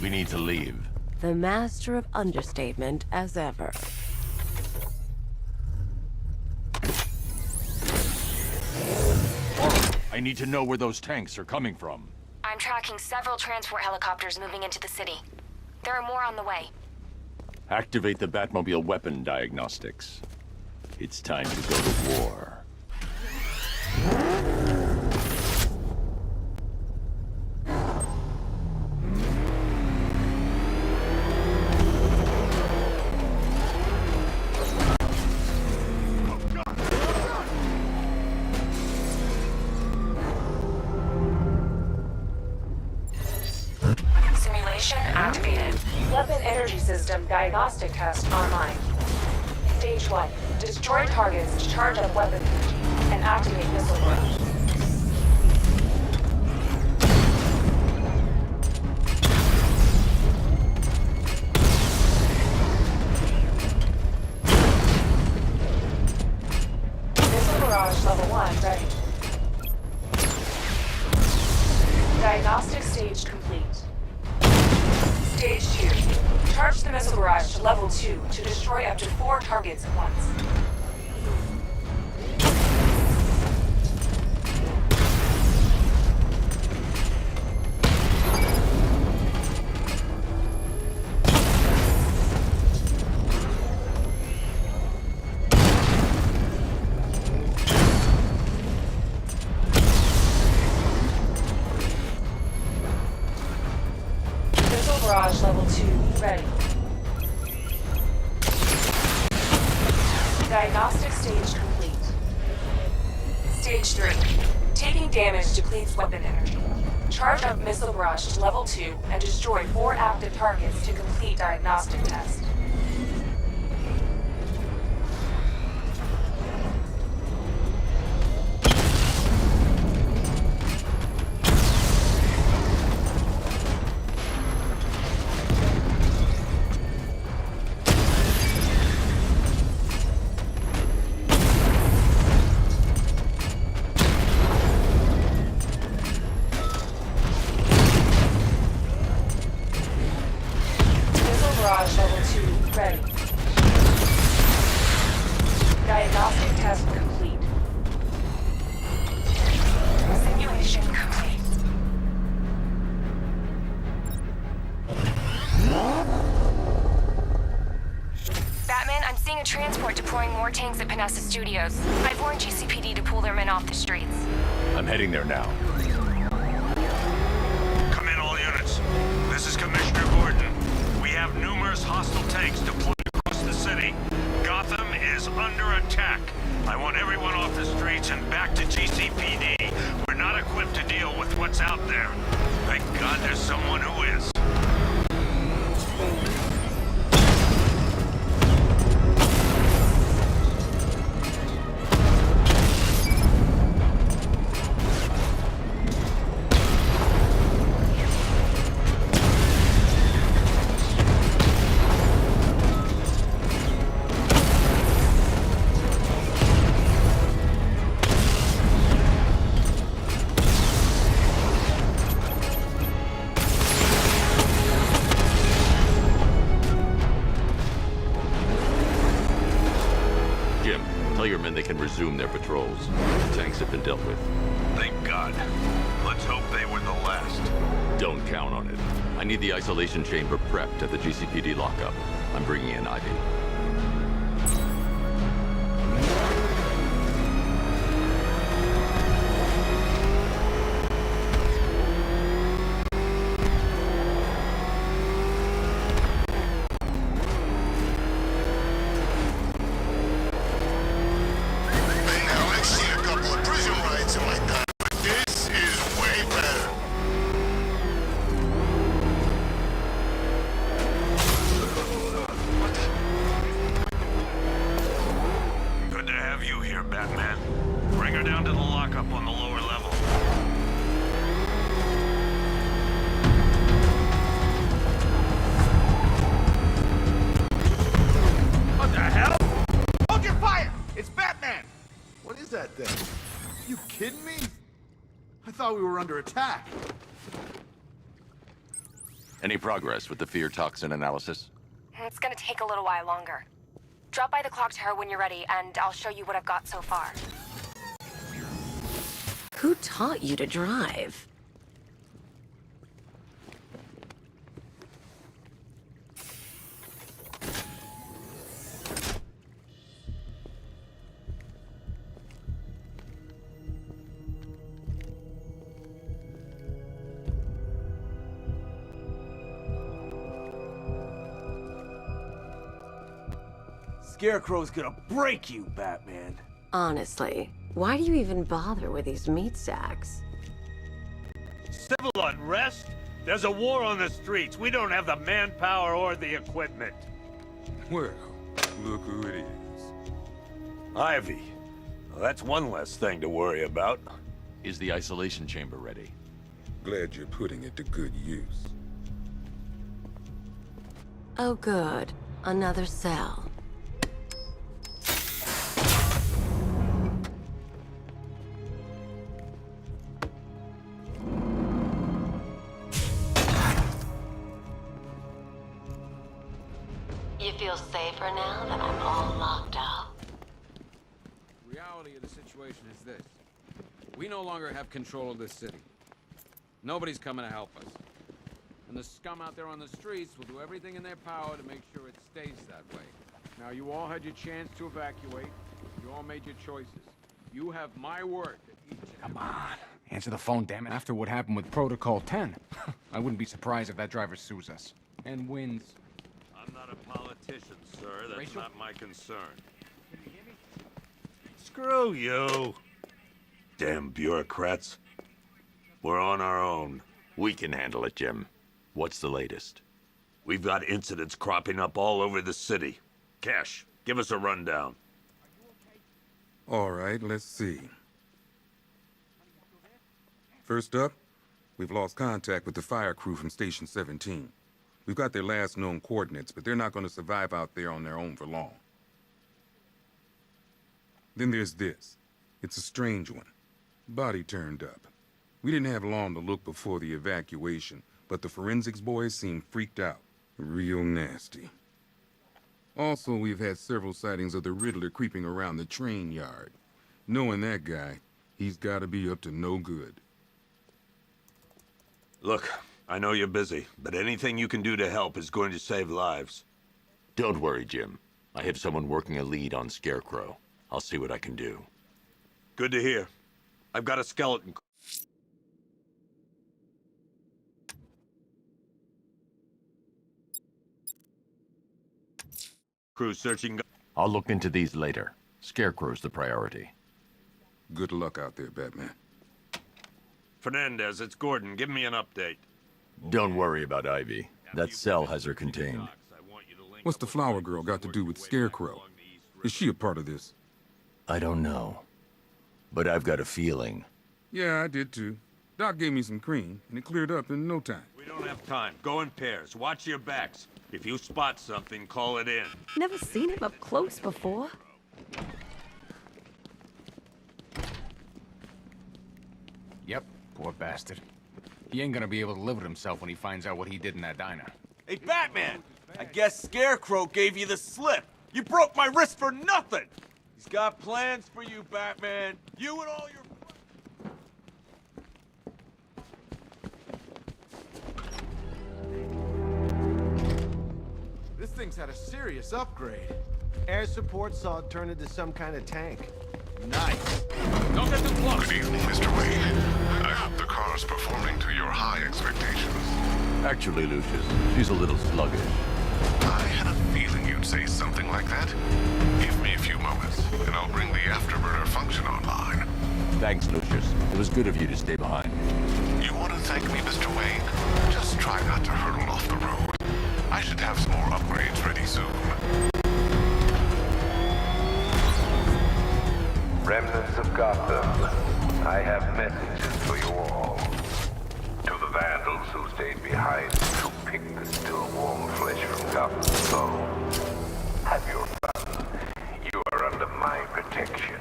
We need to leave. The master of understatement as ever. I need to know where those tanks are coming from. I'm tracking several transport helicopters moving into the city. There are more on the way. Activate the Batmobile weapon diagnostics. It's time to go to war. Simulation activated. Weapon energy system diagnostic test online. Stage 1. Destroy targets to charge up weapon energy and activate missile barrage. Missile barrage level 1 ready. Diagnostic stage complete. Stage 2. Charge the missile barrage to level 2 to destroy up to 4 targets at once. Barrage level 2 ready. Diagnostic stage complete. Stage 3. Taking damage depletes weapon energy. Charge up missile barrage to level 2 and destroy 4 active targets to complete diagnostic test. Barrage level 2 ready. Diagnostic test complete. Simulation complete. Batman, I'm seeing a transport deploying more tanks at Panessa Studios. I've warned GCPD to pull their men off the streets. I'm heading there now. Come in, all units. This is Commissioner Gordon. We have numerous hostile tanks deployed across the city. Gotham is under attack. I want everyone off the streets and back to GCPD. We're not equipped to deal with what's out there. Thank God there's someone who is. Tell your men they can resume their patrols. The tanks have been dealt with. Thank God. Let's hope they were the last. Don't count on it. I need the isolation chamber prepped at the GCPD lockup. I'm bringing in Ivy. Batman. Bring her down to the lockup on the lower level. What the hell? Hold your fire! It's Batman! What is that thing? You kidding me? I thought we were under attack. Any progress with the fear toxin analysis? It's gonna take a little while longer. Drop by the clock tower when you're ready, and I'll show you what I've got so far. Who taught you to drive? Scarecrow's gonna break you, Batman. Honestly, why do you even bother with these meat sacks? Civil unrest? There's a war on the streets. We don't have the manpower or the equipment. Well, look who it is. Ivy. Well, that's one less thing to worry about. Is the isolation chamber ready? Glad you're putting it to good use. Oh good, another cell. You feel safer now that I'm all locked up? Reality of the situation is this. We no longer have control of this city. Nobody's coming to help us. And the scum out there on the streets will do everything in their power to make sure it stays that way. Now, you all had your chance to evacuate. You all made your choices. You have my word that each... Come on. Answer the phone, damn it. After what happened with Protocol 10. I wouldn't be surprised if that driver sues us. And wins. I'm not a politician, sir. That's Rachel? not my concern. Screw you. Damn bureaucrats. We're on our own. We can handle it, Jim. What's the latest? We've got incidents cropping up all over the city. Cash, give us a rundown. All right, let's see. First up, we've lost contact with the fire crew from Station 17. We've got their last known coordinates, but they're not going to survive out there on their own for long. Then there's this. It's a strange one. Body turned up. We didn't have long to look before the evacuation, but the forensics boys seemed freaked out. Real nasty. Also, we've had several sightings of the Riddler creeping around the train yard. Knowing that guy, he's got to be up to no good. Look, I know you're busy, but anything you can do to help is going to save lives. Don't worry, Jim. I have someone working a lead on Scarecrow. I'll see what I can do. Good to hear. I've got a skeleton crew searching. I'll look into these later. Scarecrow's the priority. Good luck out there, Batman. Fernandez, it's Gordon. Give me an update. Don't worry about Ivy. That cell has her contained. What's the flower girl got to do with Scarecrow? Is she a part of this? I don't know. But I've got a feeling. Yeah, I did too. Doc gave me some cream, and it cleared up in no time. We don't have time. Go in pairs. Watch your backs. If you spot something, call it in. Never seen him up close before. Yep, poor bastard. He ain't gonna be able to live with himself when he finds out what he did in that diner. Hey, Batman! I guess Scarecrow gave you the slip. You broke my wrist for nothing! He's got plans for you, Batman. You and all your... This thing's had a serious upgrade. Air support saw it turn into some kind of tank. Nice. Don't get too close! Good evening, Mr. Wayne. I hope the car's performing to your high expectations. Actually, Lucius, she's a little sluggish. I had a feeling you'd say something like that. Give me a few moments, and I'll bring the afterburner function online. Thanks, Lucius. It was good of you to stay behind. You want to thank me, Mr. Wayne? Just try not to hurtle off the road. I should have some more upgrades ready soon. Remnants of Gotham, I have messages for you all. To the vandals who stayed behind to pick the still warm flesh from Gotham's foe, have your fun. You are under my protection.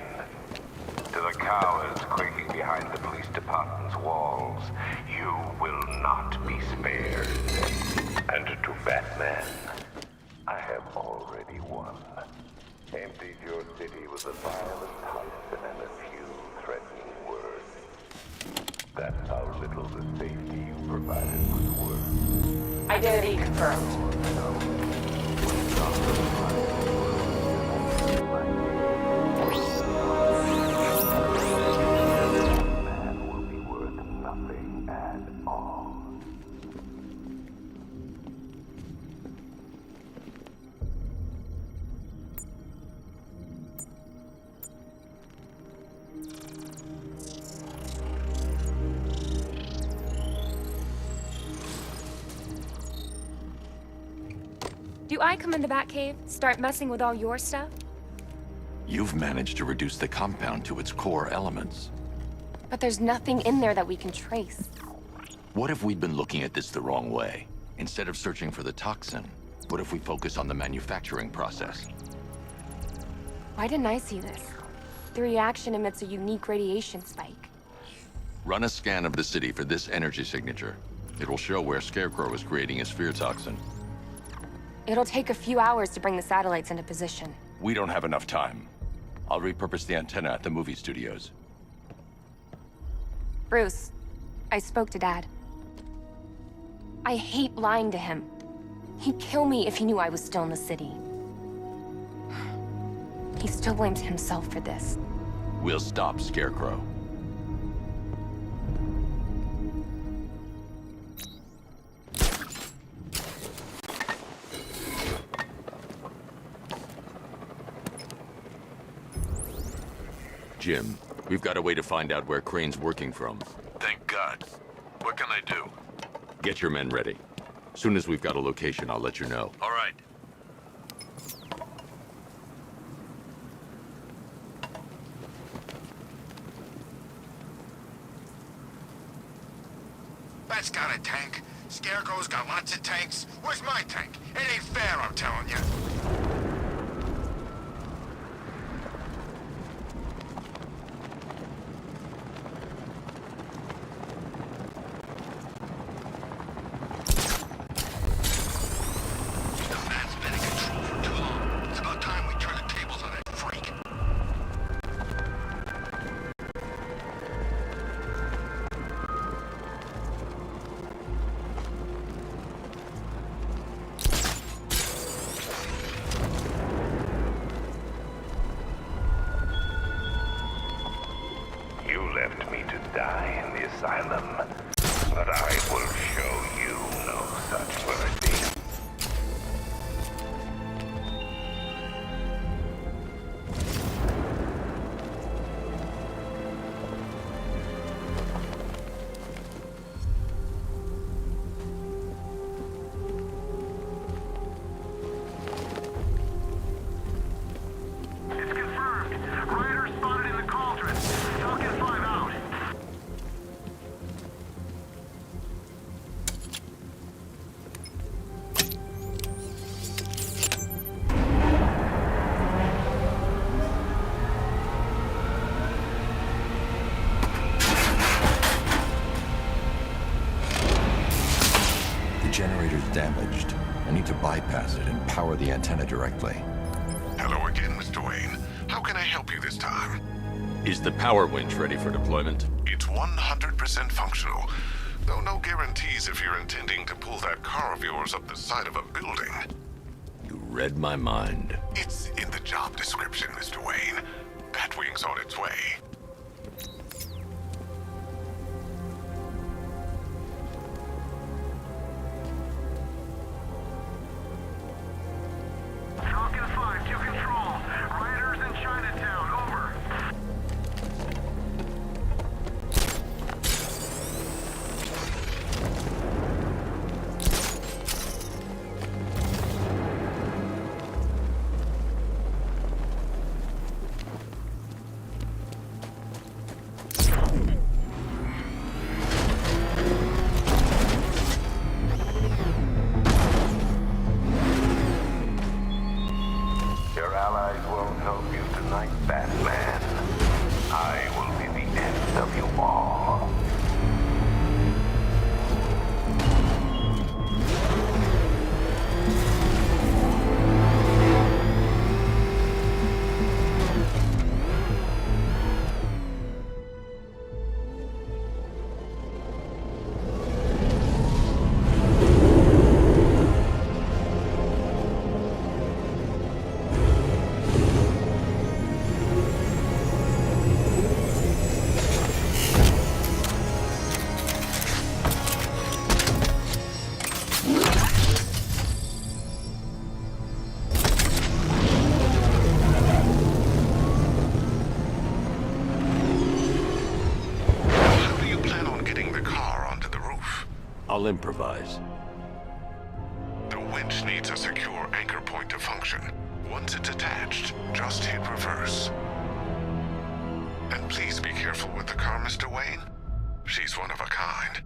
To the cowards quaking behind the police department's walls, you will not be spared. And to Batman, I have already won. Emptied your city with a violent toxin and a few threatening words. That's how little the safety you provided was worth. Identity confirmed. Man will be worth nothing at all. Do I come in the Batcave, start messing with all your stuff? You've managed to reduce the compound to its core elements. But there's nothing in there that we can trace. What if we'd been looking at this the wrong way? Instead of searching for the toxin, what if we focus on the manufacturing process? Why didn't I see this? The reaction emits a unique radiation spike. Run a scan of the city for this energy signature. It will show where Scarecrow is creating his fear toxin. It'll take a few hours to bring the satellites into position. We don't have enough time. I'll repurpose the antenna at the movie studios. Bruce, I spoke to Dad. I hate lying to him. He'd kill me if he knew I was still in the city. He still blames himself for this. We'll stop Scarecrow. Jim, we've got a way to find out where Crane's working from. Thank God. What can I do? Get your men ready. Soon as we've got a location, I'll let you know. All right. Bat's got a tank. Scarecrow's got lots of tanks. Where's my tank? It ain't fair, I'm telling you. But I will show you no such mercy. It's confirmed. Rioters spotted in the cauldron. Falcon 5 out. The generator's damaged. I need to bypass it and power the antenna directly. Hello again, Mr. Wayne. How can I help you this time? Is the power winch ready for deployment? It's 100% functional, though no guarantees if you're intending to pull that car of yours up the side of a building. You read my mind. It's in the job description, Mr. Wayne. Batwing's on its way. Falcon 5 to control. Rioters in Chinatown. Over. I'll improvise. The winch needs a secure anchor point to function. Once it's attached, just hit reverse. And please be careful with the car, Mr. Wayne. She's one of a kind.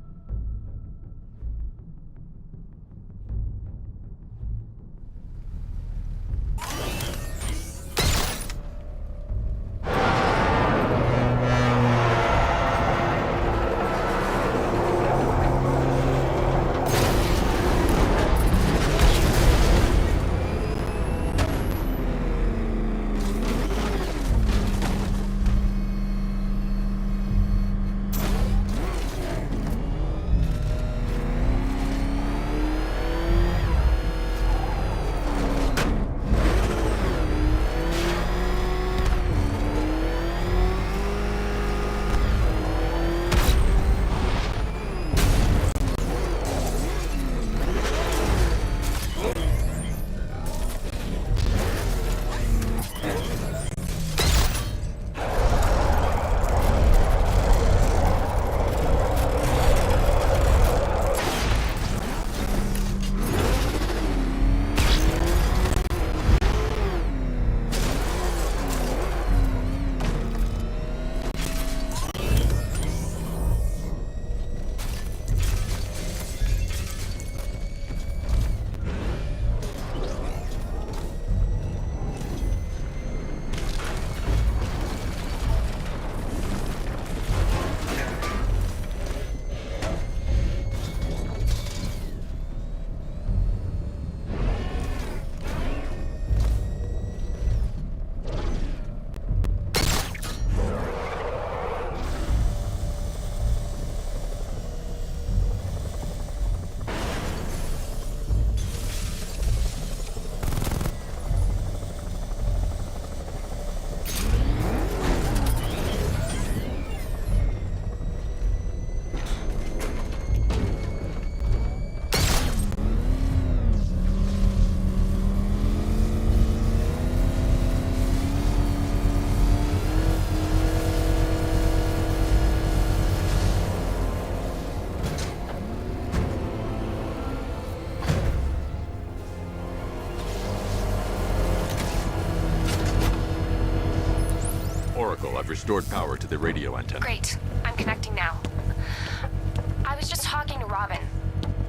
I've restored power to the radio antenna. Great. I'm connecting now. I was just talking to Robin.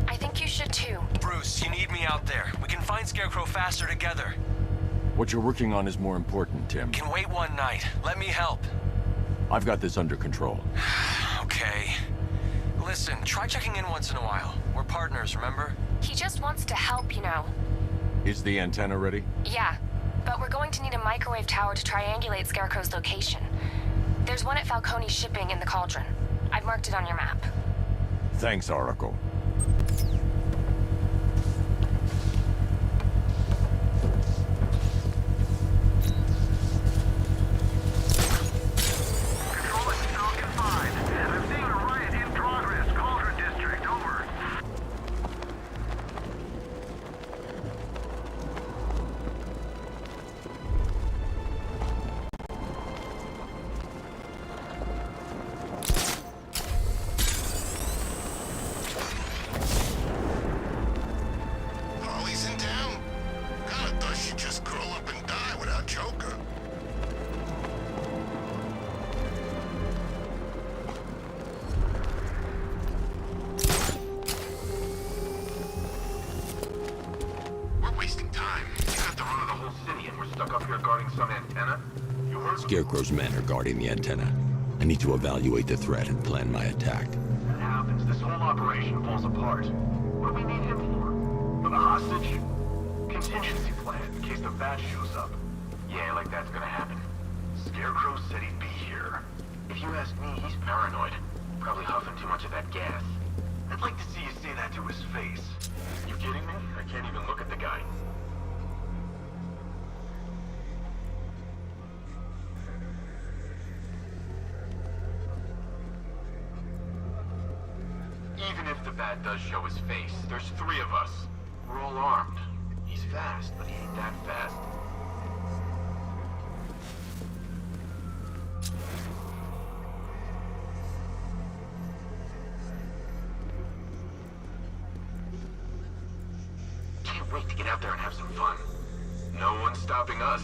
I think you should too. Bruce, you need me out there. We can find Scarecrow faster together. What you're working on is more important, Tim. Can wait one night. Let me help. I've got this under control. Okay. Listen, try checking in once in a while. We're partners, remember? He just wants to help, you know. Is the antenna ready? Yeah, but we're going to need a microwave tower to triangulate Scarecrow's location. There's one at Falcone's shipping in the Cauldron. I've marked it on your map. Thanks, Oracle. Scarecrow's men are guarding the antenna. I need to evaluate the threat and plan my attack. That happens, this whole operation falls apart. What do we need him for? For the hostage? Contingency plan, in case the bat shows up. Yeah, like that's gonna happen. Scarecrow said he'd be here. If you ask me, he's paranoid. Probably huffing too much of that gas. I'd like to see you say that to his face. You kidding me? I can't even look at the guy. Even if the bat does show his face, there's 3 of us. We're all armed. He's fast, but he ain't that fast. wait to get out there and have some fun. No one's stopping us.